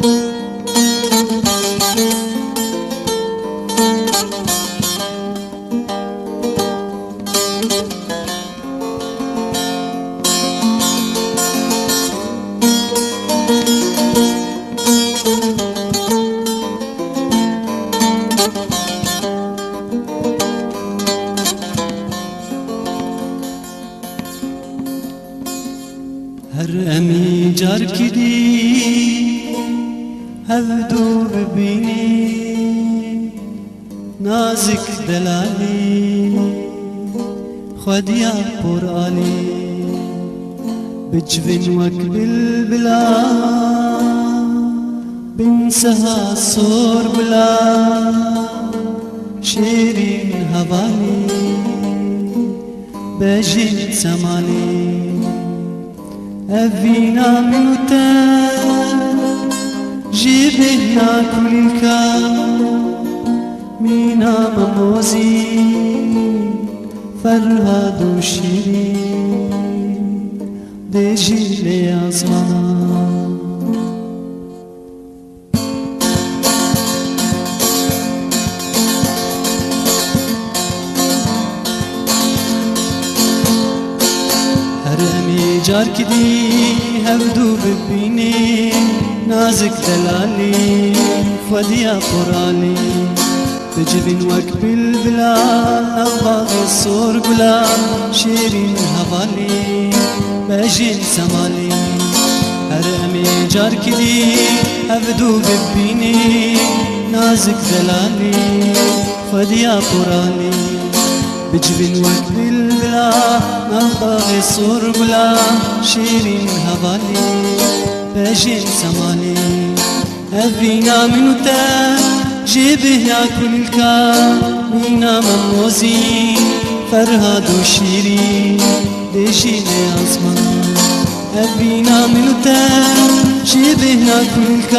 هر امی جار کدی هفدو ببینی نازک دلالی خودیا قرآنی بجبن وك بالبلا بنسها صور بلا شيرين هواني بجين سماني أفينا منوتا جيبنا كلكا مينا مموزي فرهاد وشيرين ديجي لي أزمان هرمي جار كدي هبدو ببيني نازك دلالي خوديا قراني بجبن وك بالبلال أباغ الصور قلا شيرين هوالي بجين سمالي هرمي جار كدي هبدو ببيني نازك دلالي خوديا قراني بجبن وك بالبلا أباغ الصور قلا شيرين هوالي بجين سمالي أبينا منوتا جيبه ياكل مينا مموزي فرهاد وشيرين ديجي لي أزمان أبينا منوتا جيبه ياكل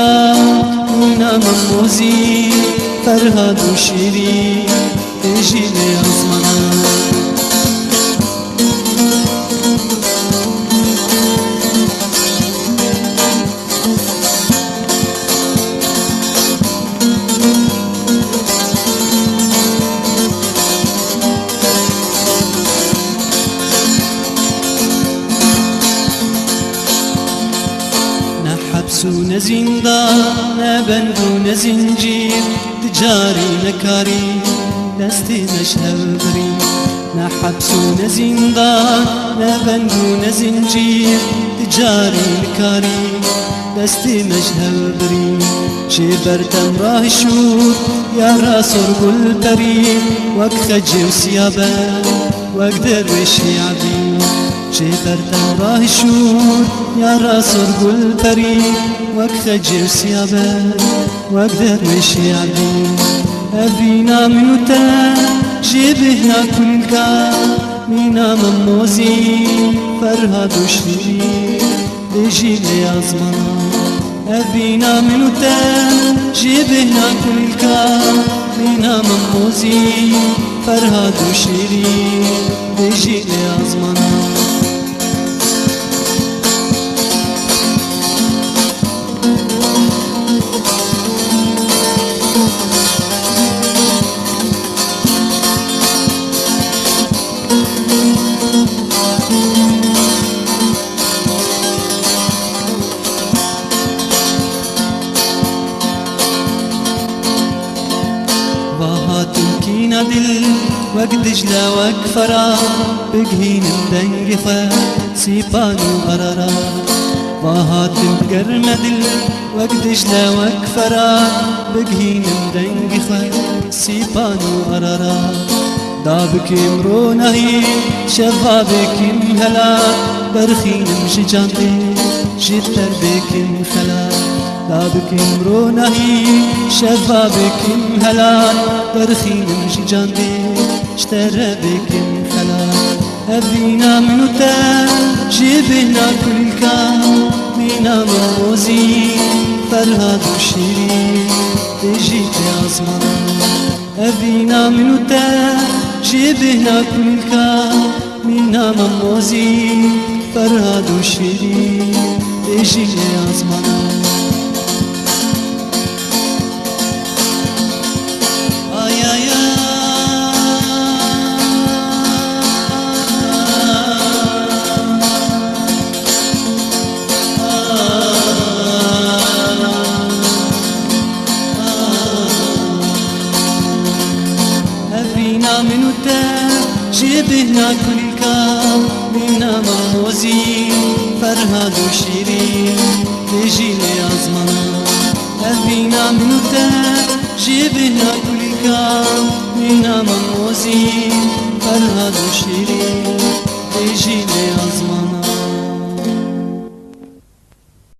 مينا مموزي فرهاد وشيرين ديجي لي أزمان حبسونا زندان بندونا زنجير تجاري نكاري دستي مشهبري نحبسونا زندان بندونا زنجير تجاري نكاري دستي مشهبري شبرتم راه الشور يا راس رجل بريم وك خجي وسيابا وك درويش يعبي شبرتم راه الشور يا راس رجل بريم وك خجي وسيابا وك درويش يعبي أبينا منوتا جيبه ياكل مينا مموزي فرهاد وشيرين ديجي لي أزمان أبينا منوتا جيبه ياكل مينا مموزي فرهاد وشيرين ديجي لي أزمان دل وك دجلة وك فرا بقهين مدنقفة سيبان وغررا وهاتم بقرم دل وك دجلة وك فرا بقهين مدنقفة سيبان وغررا دابك امرونهي شفابك مهلا برخين مشجانتي جتر بك مخلا دابك امرونهي شفابك مهلا برخين مشجانتي اشترى بك مخلا أبينا منوتا جيبنا كل مينا موزي فرهاد وشيرين تجي أزمان أبينا منوتا جيبنا كل مينا موزي فرهاد وشيرين تجي أزمان جبهنا كل كام منا مموزي فرهاد وشيرين تجيني أزمنا أبينا منتا جبهنا كل كام منا مموزي فرهاد وشيرين تجيني